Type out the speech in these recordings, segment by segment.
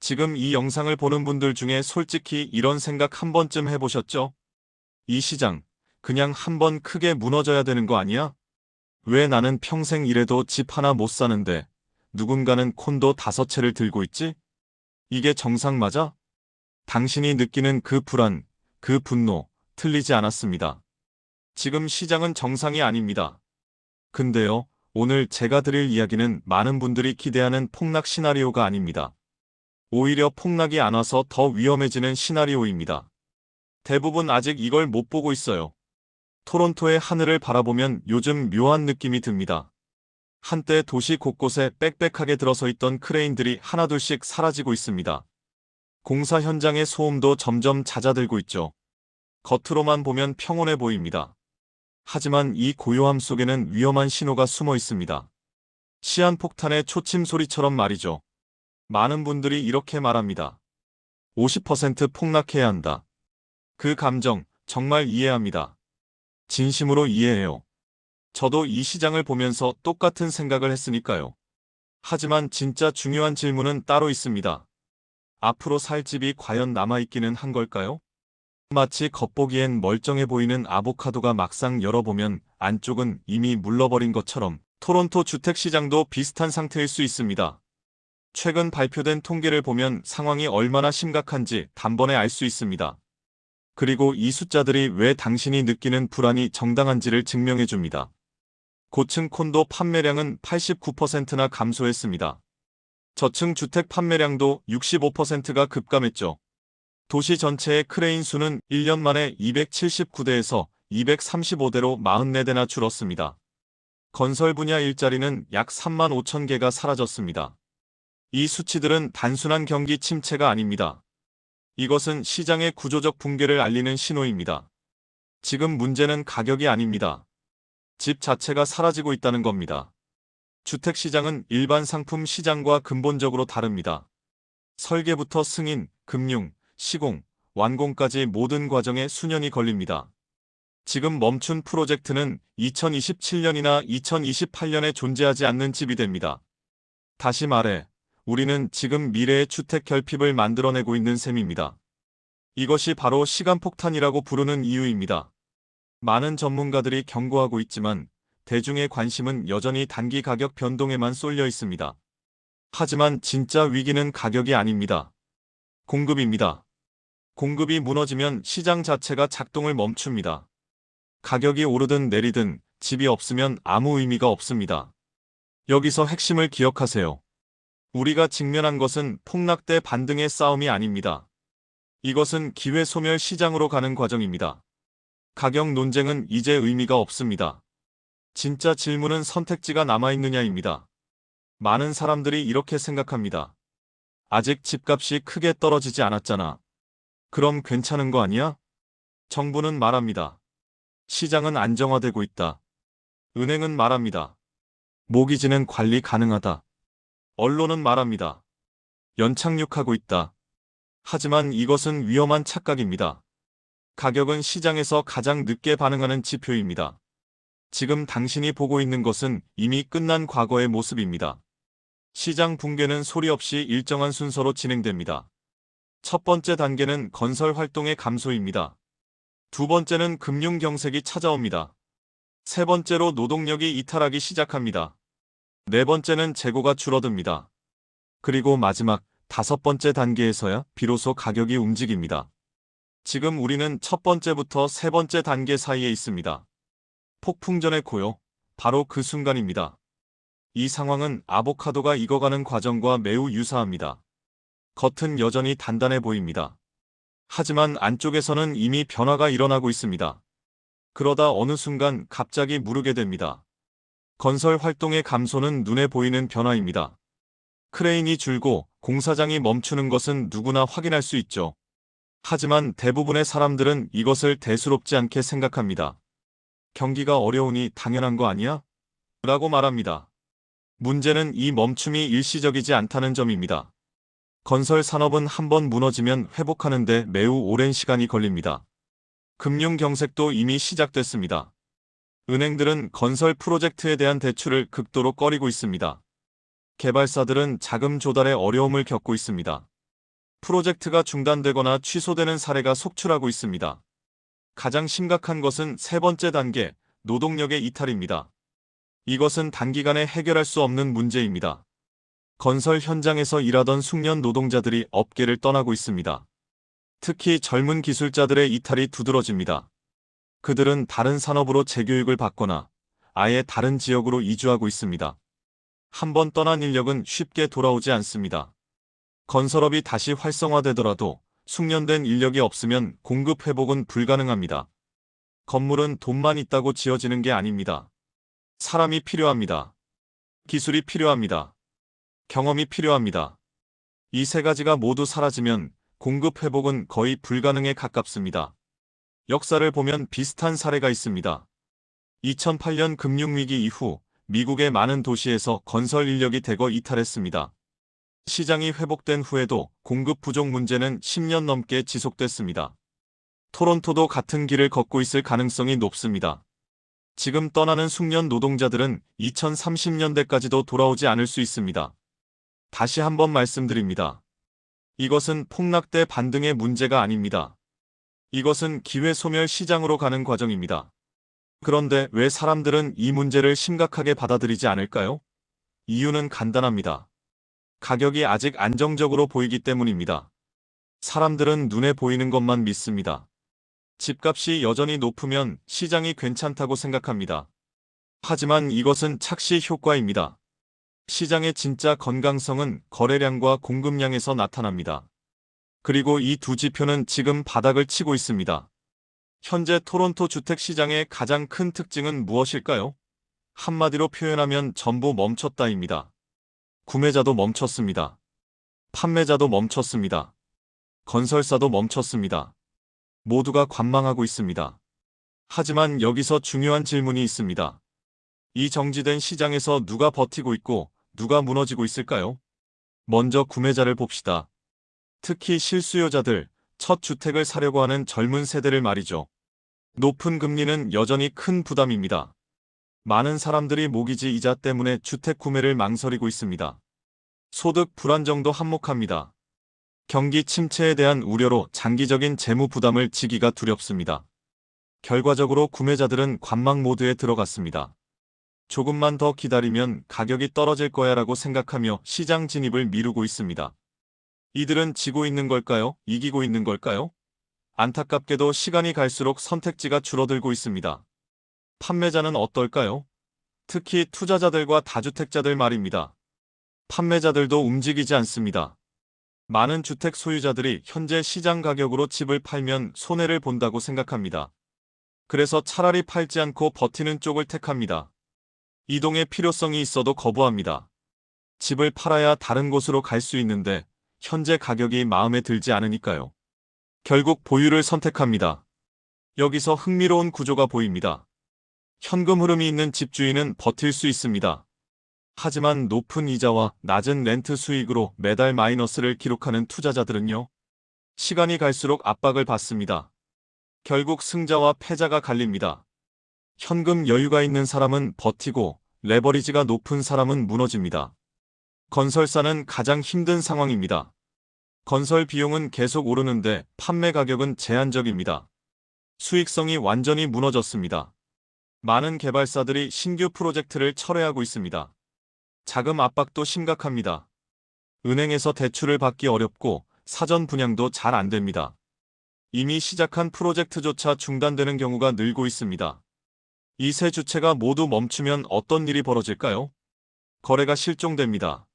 지금 이 영상을 보는 분들 중에 솔직히 이런 생각 한 번쯤 해보셨죠? 이 시장, 그냥 한 번 크게 무너져야 되는 거 아니야? 왜 나는 평생 일해도 집 하나 못 사는데 누군가는 콘도 5채를 들고 있지? 이게 정상 맞아? 당신이 느끼는 그 불안, 그 분노, 틀리지 않았습니다. 지금 시장은 정상이 아닙니다. 근데요, 오늘 제가 드릴 이야기는 많은 분들이 기대하는 폭락 시나리오가 아닙니다. 오히려 폭락이 안 와서 더 위험해지는 시나리오입니다. 대부분 아직 이걸 못 보고 있어요. 토론토의 하늘을 바라보면 요즘 묘한 느낌이 듭니다. 한때 도시 곳곳에 빽빽하게 들어서 있던 크레인들이 하나둘씩 사라지고 있습니다. 공사 현장의 소음도 점점 잦아들고 있죠. 겉으로만 보면 평온해 보입니다. 하지만 이 고요함 속에는 위험한 신호가 숨어 있습니다. 시한폭탄의 초침 소리처럼 말이죠. 많은 분들이 이렇게 말합니다. 50% 폭락해야 한다. 그 감정 정말 이해합니다. 진심으로 이해해요. 저도 이 시장을 보면서 똑같은 생각을 했으니까요. 하지만 진짜 중요한 질문은 따로 있습니다. 앞으로 살 집이 과연 남아있기는 한 걸까요? 마치 겉보기엔 멀쩡해 보이는 아보카도가 막상 열어보면 안쪽은 이미 물러버린 것처럼 토론토 주택시장도 비슷한 상태일 수 있습니다. 최근 발표된 통계를 보면 상황이 얼마나 심각한지 단번에 알 수 있습니다. 그리고 이 숫자들이 왜 당신이 느끼는 불안이 정당한지를 증명해 줍니다. 고층 콘도 판매량은 89%나 감소했습니다. 저층 주택 판매량도 65%가 급감했죠. 도시 전체의 크레인 수는 1년 만에 279대에서 235대로 44대나 줄었습니다. 건설 분야 일자리는 약 3만 5천 개가 사라졌습니다. 이 수치들은 단순한 경기 침체가 아닙니다. 이것은 시장의 구조적 붕괴를 알리는 신호입니다. 지금 문제는 가격이 아닙니다. 집 자체가 사라지고 있다는 겁니다. 주택시장은 일반 상품 시장과 근본적으로 다릅니다. 설계부터 승인, 금융, 시공, 완공까지 모든 과정에 수년이 걸립니다. 지금 멈춘 프로젝트는 2027년이나 2028년에 존재하지 않는 집이 됩니다. 다시 말해, 우리는 지금 미래의 주택 결핍을 만들어내고 있는 셈입니다. 이것이 바로 시간폭탄이라고 부르는 이유입니다. 많은 전문가들이 경고하고 있지만 대중의 관심은 여전히 단기 가격 변동에만 쏠려 있습니다. 하지만 진짜 위기는 가격이 아닙니다. 공급입니다. 공급이 무너지면 시장 자체가 작동을 멈춥니다. 가격이 오르든 내리든 집이 없으면 아무 의미가 없습니다. 여기서 핵심을 기억하세요. 우리가 직면한 것은 폭락 대 반등의 싸움이 아닙니다. 이것은 기회 소멸 시장으로 가는 과정입니다. 가격 논쟁은 이제 의미가 없습니다. 진짜 질문은 선택지가 남아있느냐입니다. 많은 사람들이 이렇게 생각합니다. 아직 집값이 크게 떨어지지 않았잖아. 그럼 괜찮은 거 아니야? 정부는 말합니다. 시장은 안정화되고 있다. 은행은 말합니다. 모기지는 관리 가능하다. 언론은 말합니다. 연착륙하고 있다. 하지만 이것은 위험한 착각입니다. 가격은 시장에서 가장 늦게 반응하는 지표입니다. 지금 당신이 보고 있는 것은 이미 끝난 과거의 모습입니다. 시장 붕괴는 소리 없이 일정한 순서로 진행됩니다. 첫 번째 단계는 건설 활동의 감소입니다. 두 번째는 금융 경색이 찾아옵니다. 세 번째로 노동력이 이탈하기 시작합니다. 네 번째는 재고가 줄어듭니다. 그리고 마지막 5번째 단계에서야 비로소 가격이 움직입니다. 지금 우리는 첫 번째부터 세 번째 단계 사이에 있습니다. 폭풍전의 고요, 바로 그 순간입니다. 이 상황은 아보카도가 익어가는 과정과 매우 유사합니다. 겉은 여전히 단단해 보입니다. 하지만 안쪽에서는 이미 변화가 일어나고 있습니다. 그러다 어느 순간 갑자기 무르게 됩니다. 건설 활동의 감소는 눈에 보이는 변화입니다. 크레인이 줄고 공사장이 멈추는 것은 누구나 확인할 수 있죠. 하지만 대부분의 사람들은 이것을 대수롭지 않게 생각합니다. 경기가 어려우니 당연한 거 아니야? 라고 말합니다. 문제는 이 멈춤이 일시적이지 않다는 점입니다. 건설 산업은 한번 무너지면 회복하는 데 매우 오랜 시간이 걸립니다. 금융 경색도 이미 시작됐습니다. 은행들은 건설 프로젝트에 대한 대출을 극도로 꺼리고 있습니다. 개발사들은 자금 조달에 어려움을 겪고 있습니다. 프로젝트가 중단되거나 취소되는 사례가 속출하고 있습니다. 가장 심각한 것은 세 번째 단계, 노동력의 이탈입니다. 이것은 단기간에 해결할 수 없는 문제입니다. 건설 현장에서 일하던 숙련 노동자들이 업계를 떠나고 있습니다. 특히 젊은 기술자들의 이탈이 두드러집니다. 그들은 다른 산업으로 재교육을 받거나 아예 다른 지역으로 이주하고 있습니다. 한번 떠난 인력은 쉽게 돌아오지 않습니다. 건설업이 다시 활성화되더라도 숙련된 인력이 없으면 공급 회복은 불가능합니다. 건물은 돈만 있다고 지어지는 게 아닙니다. 사람이 필요합니다. 기술이 필요합니다. 경험이 필요합니다. 이 세 가지가 모두 사라지면 공급 회복은 거의 불가능에 가깝습니다. 역사를 보면 비슷한 사례가 있습니다. 2008년 금융위기 이후 미국의 많은 도시에서 건설 인력이 대거 이탈했습니다. 시장이 회복된 후에도 공급 부족 문제는 10년 넘게 지속됐습니다. 토론토도 같은 길을 걷고 있을 가능성이 높습니다. 지금 떠나는 숙련 노동자들은 2030년대까지도 돌아오지 않을 수 있습니다. 다시 한번 말씀드립니다. 이것은 폭락대 반등의 문제가 아닙니다. 이것은 기회 소멸 시장으로 가는 과정입니다. 그런데 왜 사람들은 이 문제를 심각하게 받아들이지 않을까요? 이유는 간단합니다. 가격이 아직 안정적으로 보이기 때문입니다. 사람들은 눈에 보이는 것만 믿습니다. 집값이 여전히 높으면 시장이 괜찮다고 생각합니다. 하지만 이것은 착시 효과입니다. 시장의 진짜 건강성은 거래량과 공급량에서 나타납니다. 그리고 이 두 지표는 지금 바닥을 치고 있습니다. 현재 토론토 주택시장의 가장 큰 특징은 무엇일까요? 한마디로 표현하면 전부 멈췄다입니다. 구매자도 멈췄습니다. 판매자도 멈췄습니다. 건설사도 멈췄습니다. 모두가 관망하고 있습니다. 하지만 여기서 중요한 질문이 있습니다. 이 정지된 시장에서 누가 버티고 있고 누가 무너지고 있을까요? 먼저 구매자를 봅시다. 특히 실수요자들, 첫 주택을 사려고 하는 젊은 세대를 말이죠. 높은 금리는 여전히 큰 부담입니다. 많은 사람들이 모기지 이자 때문에 주택 구매를 망설이고 있습니다. 소득 불안정도 한몫합니다. 경기 침체에 대한 우려로 장기적인 재무 부담을 지기가 두렵습니다. 결과적으로 구매자들은 관망 모드에 들어갔습니다. 조금만 더 기다리면 가격이 떨어질 거야라고 생각하며 시장 진입을 미루고 있습니다. 이들은 지고 있는 걸까요? 이기고 있는 걸까요? 안타깝게도 시간이 갈수록 선택지가 줄어들고 있습니다. 판매자는 어떨까요? 특히 투자자들과 다주택자들 말입니다. 판매자들도 움직이지 않습니다. 많은 주택 소유자들이 현재 시장 가격으로 집을 팔면 손해를 본다고 생각합니다. 그래서 차라리 팔지 않고 버티는 쪽을 택합니다. 이동의 필요성이 있어도 거부합니다. 집을 팔아야 다른 곳으로 갈 수 있는데 현재 가격이 마음에 들지 않으니까요. 결국 보유를 선택합니다. 여기서 흥미로운 구조가 보입니다. 현금 흐름이 있는 집주인은 버틸 수 있습니다. 하지만 높은 이자와 낮은 렌트 수익으로 매달 마이너스를 기록하는 투자자들은요. 시간이 갈수록 압박을 받습니다. 결국 승자와 패자가 갈립니다. 현금 여유가 있는 사람은 버티고 레버리지가 높은 사람은 무너집니다. 건설사는 가장 힘든 상황입니다. 건설 비용은 계속 오르는데 판매 가격은 제한적입니다. 수익성이 완전히 무너졌습니다. 많은 개발사들이 신규 프로젝트를 철회하고 있습니다. 자금 압박도 심각합니다. 은행에서 대출을 받기 어렵고 사전 분양도 잘 안 됩니다. 이미 시작한 프로젝트조차 중단되는 경우가 늘고 있습니다. 이 세 주체가 모두 멈추면 어떤 일이 벌어질까요? 거래가 실종됩니다.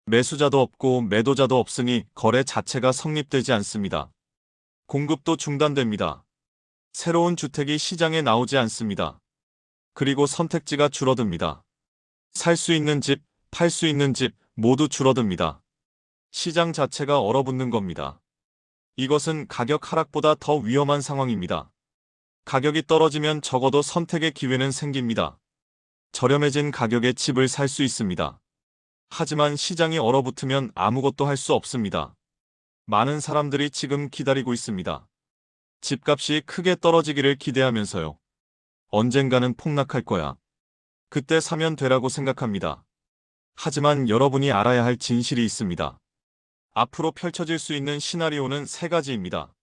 매수자도 없고 매도자도 없으니 거래 자체가 성립되지 않습니다. 공급도 중단됩니다. 새로운 주택이 시장에 나오지 않습니다. 그리고 선택지가 줄어듭니다. 살 수 있는 집, 팔 수 있는 집 모두 줄어듭니다. 시장 자체가 얼어붙는 겁니다. 이것은 가격 하락보다 더 위험한 상황입니다. 가격이 떨어지면 적어도 선택의 기회는 생깁니다. 저렴해진 가격에 집을 살 수 있습니다. 하지만 시장이 얼어붙으면 아무것도 할 수 없습니다. 많은 사람들이 지금 기다리고 있습니다. 집값이 크게 떨어지기를 기대하면서요. 언젠가는 폭락할 거야. 그때 사면 되라고 생각합니다. 하지만 여러분이 알아야 할 진실이 있습니다. 앞으로 펼쳐질 수 있는 시나리오는 세 가지입니다.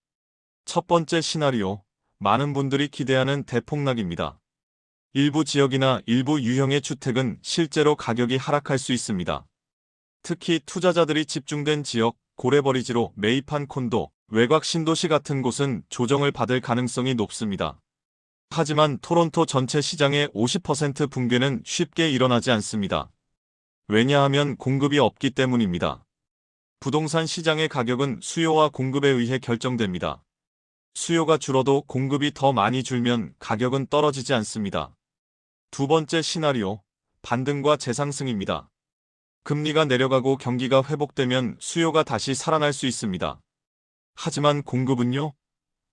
첫 번째 시나리오, 많은 분들이 기대하는 대폭락입니다. 일부 지역이나 일부 유형의 주택은 실제로 가격이 하락할 수 있습니다. 특히 투자자들이 집중된 지역, 고래버리지로 매입한 콘도, 외곽 신도시 같은 곳은 조정을 받을 가능성이 높습니다. 하지만 토론토 전체 시장의 50% 붕괴는 쉽게 일어나지 않습니다. 왜냐하면 공급이 없기 때문입니다. 부동산 시장의 가격은 수요와 공급에 의해 결정됩니다. 수요가 줄어도 공급이 더 많이 줄면 가격은 떨어지지 않습니다. 두 번째 시나리오, 반등과 재상승입니다. 금리가 내려가고 경기가 회복되면 수요가 다시 살아날 수 있습니다. 하지만 공급은요?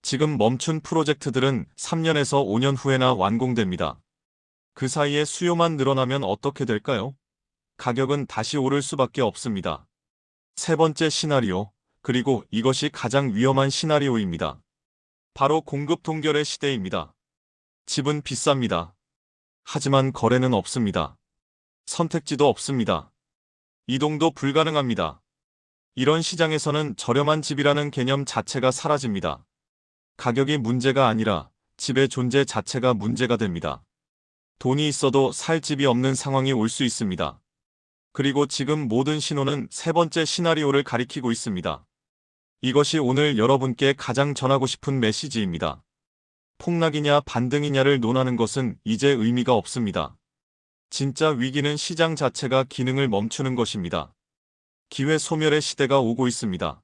지금 멈춘 프로젝트들은 3년에서 5년 후에나 완공됩니다. 그 사이에 수요만 늘어나면 어떻게 될까요? 가격은 다시 오를 수밖에 없습니다. 세 번째 시나리오, 그리고 이것이 가장 위험한 시나리오입니다. 바로 공급 동결의 시대입니다. 집은 비쌉니다. 하지만 거래는 없습니다. 선택지도 없습니다. 이동도 불가능합니다. 이런 시장에서는 저렴한 집이라는 개념 자체가 사라집니다. 가격이 문제가 아니라 집의 존재 자체가 문제가 됩니다. 돈이 있어도 살 집이 없는 상황이 올 수 있습니다. 그리고 지금 모든 신호는 세 번째 시나리오를 가리키고 있습니다. 이것이 오늘 여러분께 가장 전하고 싶은 메시지입니다. 폭락이냐 반등이냐를 논하는 것은 이제 의미가 없습니다. 진짜 위기는 시장 자체가 기능을 멈추는 것입니다. 기회 소멸의 시대가 오고 있습니다.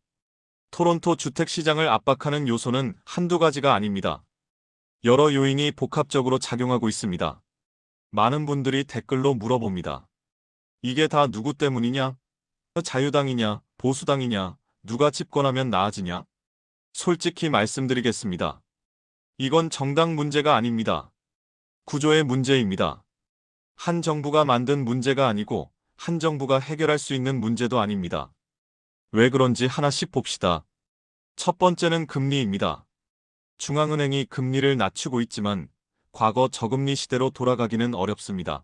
토론토 주택시장을 압박하는 요소는 한두 가지가 아닙니다. 여러 요인이 복합적으로 작용하고 있습니다. 많은 분들이 댓글로 물어봅니다. 이게 다 누구 때문이냐? 자유당이냐? 보수당이냐? 누가 집권하면 나아지냐? 솔직히 말씀드리겠습니다. 이건 정당 문제가 아닙니다. 구조의 문제입니다. 한 정부가 만든 문제가 아니고 한 정부가 해결할 수 있는 문제도 아닙니다. 왜 그런지 하나씩 봅시다. 첫 번째는 금리입니다. 중앙은행이 금리를 낮추고 있지만 과거 저금리 시대로 돌아가기는 어렵습니다.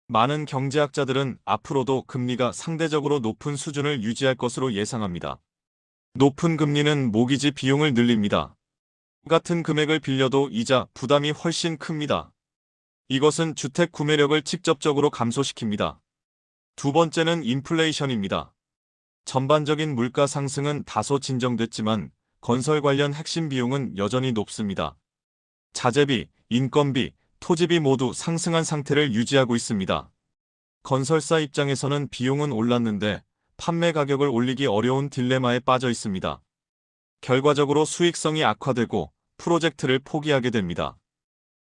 많은 경제학자들은 앞으로도 금리가 상대적으로 높은 수준을 유지할 것으로 예상합니다. 높은 금리는 모기지 비용을 늘립니다. 같은 금액을 빌려도 이자 부담이 훨씬 큽니다. 이것은 주택 구매력을 직접적으로 감소시킵니다. 두 번째는 인플레이션입니다. 전반적인 물가 상승은 다소 진정됐지만 건설 관련 핵심 비용은 여전히 높습니다. 자재비, 인건비, 토지비 모두 상승한 상태를 유지하고 있습니다. 건설사 입장에서는 비용은 올랐는데 판매 가격을 올리기 어려운 딜레마에 빠져 있습니다. 결과적으로 수익성이 악화되고 프로젝트를 포기하게 됩니다.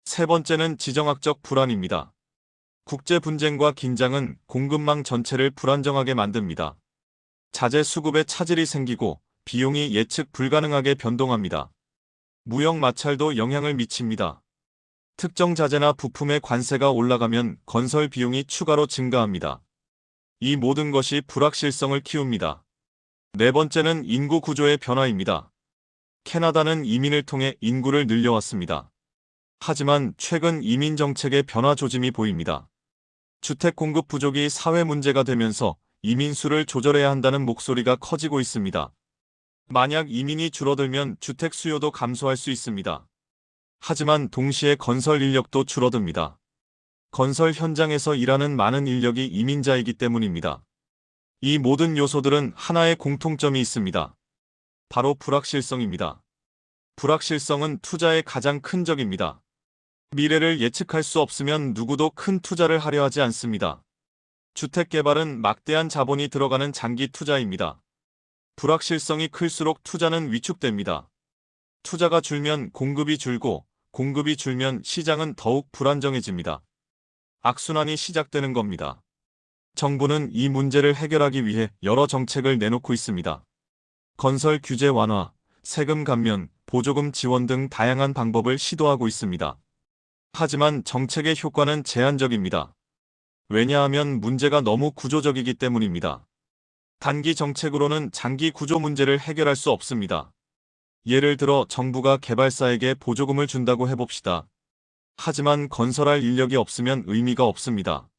세 번째는 지정학적 불안입니다. 국제 분쟁과 긴장은 공급망 전체를 불안정하게 만듭니다. 자재 수급에 차질이 생기고 비용이 예측 불가능하게 변동합니다. 무역 마찰도 영향을 미칩니다. 특정 자재나 부품의 관세가 올라가면 건설 비용이 추가로 증가합니다. 이 모든 것이 불확실성을 키웁니다. 네 번째는 인구 구조의 변화입니다. 캐나다는 이민을 통해 인구를 늘려왔습니다. 하지만 최근 이민 정책의 변화 조짐이 보입니다. 주택 공급 부족이 사회 문제가 되면서 이민 수를 조절해야 한다는 목소리가 커지고 있습니다. 만약 이민이 줄어들면 주택 수요도 감소할 수 있습니다. 하지만 동시에 건설 인력도 줄어듭니다. 건설 현장에서 일하는 많은 인력이 이민자이기 때문입니다. 이 모든 요소들은 하나의 공통점이 있습니다. 바로 불확실성입니다. 불확실성은 투자의 가장 큰 적입니다. 미래를 예측할 수 없으면 누구도 큰 투자를 하려 하지 않습니다. 주택 개발은 막대한 자본이 들어가는 장기 투자입니다. 불확실성이 클수록 투자는 위축됩니다. 투자가 줄면 공급이 줄고 공급이 줄면 시장은 더욱 불안정해집니다. 악순환이 시작되는 겁니다. 정부는 이 문제를 해결하기 위해 여러 정책을 내놓고 있습니다. 건설 규제 완화, 세금 감면, 보조금 지원 등 다양한 방법을 시도하고 있습니다. 하지만 정책의 효과는 제한적입니다. 왜냐하면 문제가 너무 구조적이기 때문입니다. 단기 정책으로는 장기 구조 문제를 해결할 수 없습니다. 예를 들어 정부가 개발사에게 보조금을 준다고 해봅시다. 하지만 건설할 인력이 없으면 의미가 없습니다.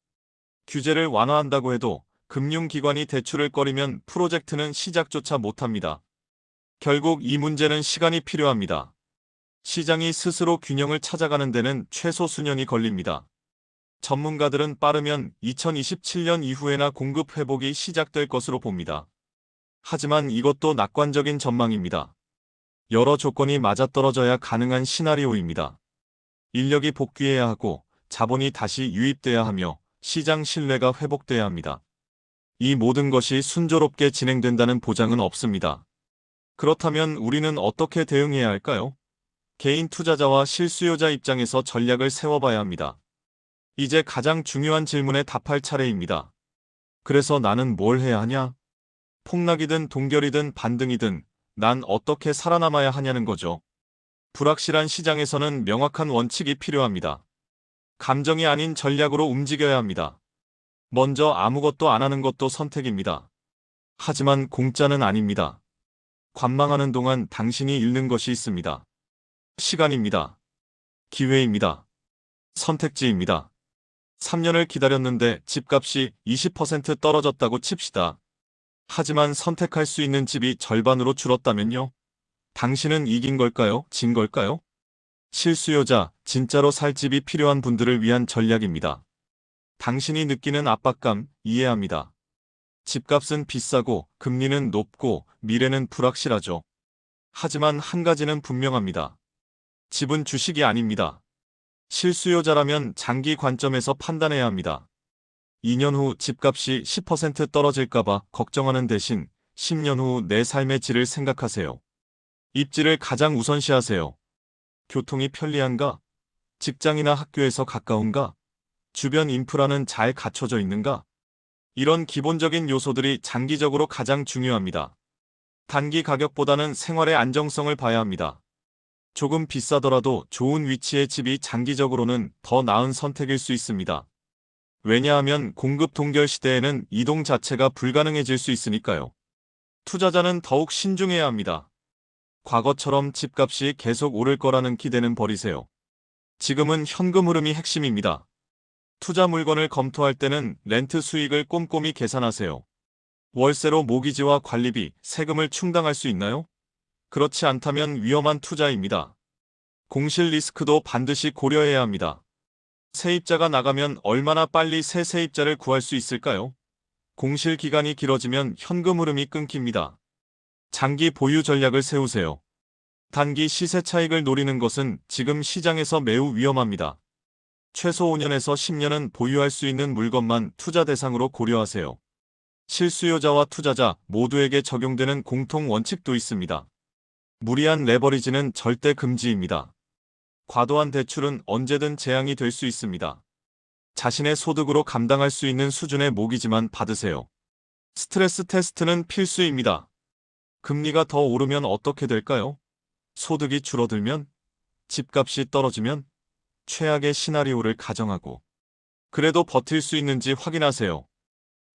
규제를 완화한다고 해도 금융기관이 대출을 꺼리면 프로젝트는 시작조차 못합니다. 결국 이 문제는 시간이 필요합니다. 시장이 스스로 균형을 찾아가는 데는 최소 수년이 걸립니다. 전문가들은 빠르면 2027년 이후에나 공급 회복이 시작될 것으로 봅니다. 하지만 이것도 낙관적인 전망입니다. 여러 조건이 맞아떨어져야 가능한 시나리오입니다. 인력이 복귀해야 하고 자본이 다시 유입돼야 하며 시장 신뢰가 회복돼야 합니다. 이 모든 것이 순조롭게 진행된다는 보장은 없습니다. 그렇다면 우리는 어떻게 대응해야 할까요? 개인 투자자와 실수요자 입장에서 전략을 세워봐야 합니다. 이제 가장 중요한 질문에 답할 차례입니다. 그래서 나는 뭘 해야 하냐? 폭락이든 동결이든 반등이든 난 어떻게 살아남아야 하냐는 거죠. 불확실한 시장에서는 명확한 원칙이 필요합니다. 감정이 아닌 전략으로 움직여야 합니다. 먼저 아무것도 안 하는 것도 선택입니다. 하지만 공짜는 아닙니다. 관망하는 동안 당신이 잃는 것이 있습니다. 시간입니다. 기회입니다. 선택지입니다. 3년을 기다렸는데 집값이 20% 떨어졌다고 칩시다. 하지만 선택할 수 있는 집이 절반으로 줄었다면요? 당신은 이긴 걸까요? 진 걸까요? 실수요자, 진짜로 살 집이 필요한 분들을 위한 전략입니다. 당신이 느끼는 압박감 이해합니다. 집값은 비싸고 금리는 높고 미래는 불확실하죠. 하지만 한 가지는 분명합니다. 집은 주식이 아닙니다. 실수요자라면 장기 관점에서 판단해야 합니다. 2년 후 집값이 10% 떨어질까봐 걱정하는 대신 10년 후 내 삶의 질을 생각하세요. 입지를 가장 우선시하세요. 교통이 편리한가? 직장이나 학교에서 가까운가? 주변 인프라는 잘 갖춰져 있는가? 이런 기본적인 요소들이 장기적으로 가장 중요합니다. 단기 가격보다는 생활의 안정성을 봐야 합니다. 조금 비싸더라도 좋은 위치의 집이 장기적으로는 더 나은 선택일 수 있습니다. 왜냐하면 공급 동결 시대에는 이동 자체가 불가능해질 수 있으니까요. 투자자는 더욱 신중해야 합니다. 과거처럼 집값이 계속 오를 거라는 기대는 버리세요. 지금은 현금 흐름이 핵심입니다. 투자 물건을 검토할 때는 렌트 수익을 꼼꼼히 계산하세요. 월세로 모기지와 관리비, 세금을 충당할 수 있나요? 그렇지 않다면 위험한 투자입니다. 공실 리스크도 반드시 고려해야 합니다. 세입자가 나가면 얼마나 빨리 새 세입자를 구할 수 있을까요? 공실 기간이 길어지면 현금 흐름이 끊깁니다. 장기 보유 전략을 세우세요. 단기 시세 차익을 노리는 것은 지금 시장에서 매우 위험합니다. 최소 5년에서 10년은 보유할 수 있는 물건만 투자 대상으로 고려하세요. 실수요자와 투자자 모두에게 적용되는 공통 원칙도 있습니다. 무리한 레버리지는 절대 금지입니다. 과도한 대출은 언제든 재앙이 될 수 있습니다. 자신의 소득으로 감당할 수 있는 수준의 모기지만 받으세요. 스트레스 테스트는 필수입니다. 금리가 더 오르면 어떻게 될까요? 소득이 줄어들면? 집값이 떨어지면? 최악의 시나리오를 가정하고 그래도 버틸 수 있는지 확인하세요.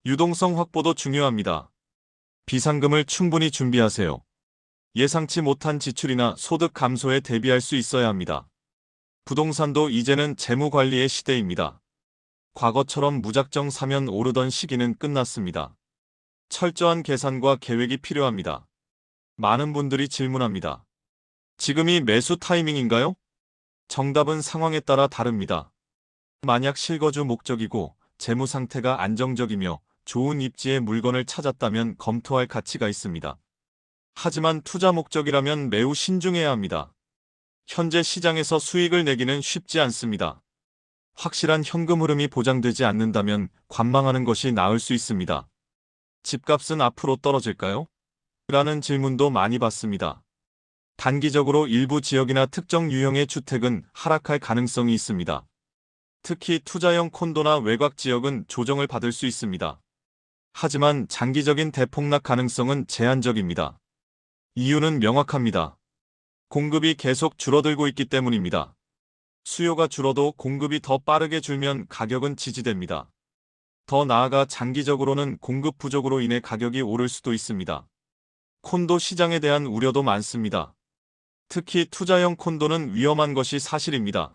유동성 확보도 중요합니다. 비상금을 충분히 준비하세요. 예상치 못한 지출이나 소득 감소에 대비할 수 있어야 합니다. 부동산도 이제는 재무 관리의 시대입니다. 과거처럼 무작정 사면 오르던 시기는 끝났습니다. 철저한 계산과 계획이 필요합니다. 많은 분들이 질문합니다. 지금이 매수 타이밍인가요? 정답은 상황에 따라 다릅니다. 만약 실거주 목적이고 재무 상태가 안정적이며 좋은 입지의 물건을 찾았다면 검토할 가치가 있습니다. 하지만 투자 목적이라면 매우 신중해야 합니다. 현재 시장에서 수익을 내기는 쉽지 않습니다. 확실한 현금 흐름이 보장되지 않는다면 관망하는 것이 나을 수 있습니다. 집값은 앞으로 떨어질까요? 라는 질문도 많이 받습니다. 단기적으로 일부 지역이나 특정 유형의 주택은 하락할 가능성이 있습니다. 특히 투자형 콘도나 외곽 지역은 조정을 받을 수 있습니다. 하지만 장기적인 대폭락 가능성은 제한적입니다. 이유는 명확합니다. 공급이 계속 줄어들고 있기 때문입니다. 수요가 줄어도 공급이 더 빠르게 줄면 가격은 지지됩니다. 더 나아가 장기적으로는 공급 부족으로 인해 가격이 오를 수도 있습니다. 콘도 시장에 대한 우려도 많습니다. 특히 투자형 콘도는 위험한 것이 사실입니다.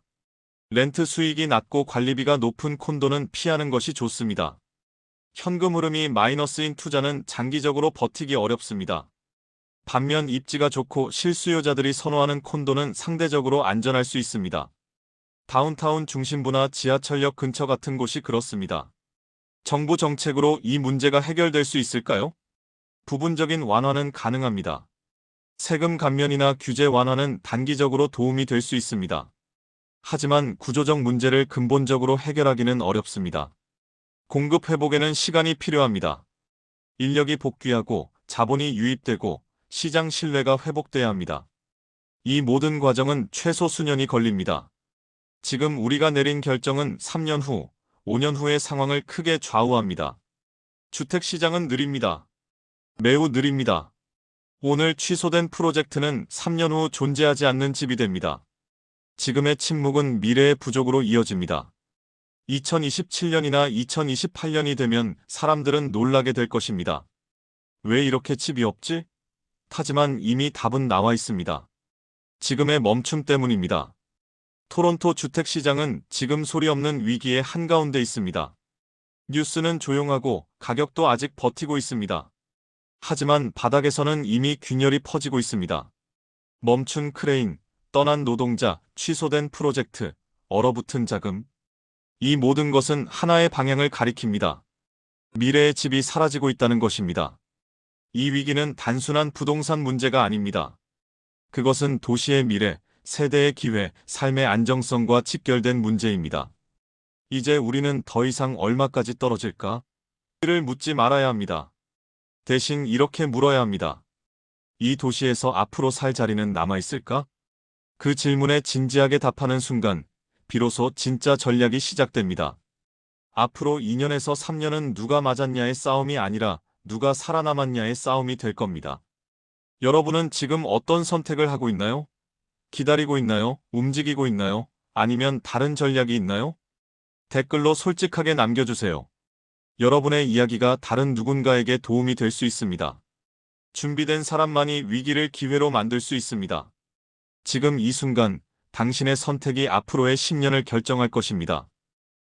렌트 수익이 낮고 관리비가 높은 콘도는 피하는 것이 좋습니다. 현금 흐름이 마이너스인 투자는 장기적으로 버티기 어렵습니다. 반면 입지가 좋고 실수요자들이 선호하는 콘도는 상대적으로 안전할 수 있습니다. 다운타운 중심부나 지하철역 근처 같은 곳이 그렇습니다. 정부 정책으로 이 문제가 해결될 수 있을까요? 부분적인 완화는 가능합니다. 세금 감면이나 규제 완화는 단기적으로 도움이 될 수 있습니다. 하지만 구조적 문제를 근본적으로 해결하기는 어렵습니다. 공급 회복에는 시간이 필요합니다. 인력이 복귀하고 자본이 유입되고 시장 신뢰가 회복돼야 합니다. 이 모든 과정은 최소 수년이 걸립니다. 지금 우리가 내린 결정은 3년 후, 5년 후의 상황을 크게 좌우합니다. 주택시장은 느립니다. 매우 느립니다. 오늘 취소된 프로젝트는 3년 후 존재하지 않는 집이 됩니다. 지금의 침묵은 미래의 부족으로 이어집니다. 2027년이나 2028년이 되면 사람들은 놀라게 될 것입니다. 왜 이렇게 집이 없지? 하지만 이미 답은 나와 있습니다. 지금의 멈춤 때문입니다. 토론토 주택시장은 지금 소리 없는 위기의 한가운데 있습니다. 뉴스는 조용하고 가격도 아직 버티고 있습니다. 하지만 바닥에서는 이미 균열이 퍼지고 있습니다. 멈춘 크레인, 떠난 노동자, 취소된 프로젝트, 얼어붙은 자금. 이 모든 것은 하나의 방향을 가리킵니다. 미래의 집이 사라지고 있다는 것입니다. 이 위기는 단순한 부동산 문제가 아닙니다. 그것은 도시의 미래, 세대의 기회, 삶의 안정성과 직결된 문제입니다. 이제 우리는 더 이상 얼마까지 떨어질까? 를 묻지 말아야 합니다. 대신 이렇게 물어야 합니다. 이 도시에서 앞으로 살 자리는 남아있을까? 그 질문에 진지하게 답하는 순간, 비로소 진짜 전략이 시작됩니다. 앞으로 2년에서 3년은 누가 맞았냐의 싸움이 아니라 누가 살아남았냐의 싸움이 될 겁니다. 여러분은 지금 어떤 선택을 하고 있나요? 기다리고 있나요? 움직이고 있나요? 아니면 다른 전략이 있나요? 댓글로 솔직하게 남겨주세요. 여러분의 이야기가 다른 누군가에게 도움이 될 수 있습니다. 준비된 사람만이 위기를 기회로 만들 수 있습니다. 지금 이 순간, 당신의 선택이 앞으로의 10년을 결정할 것입니다.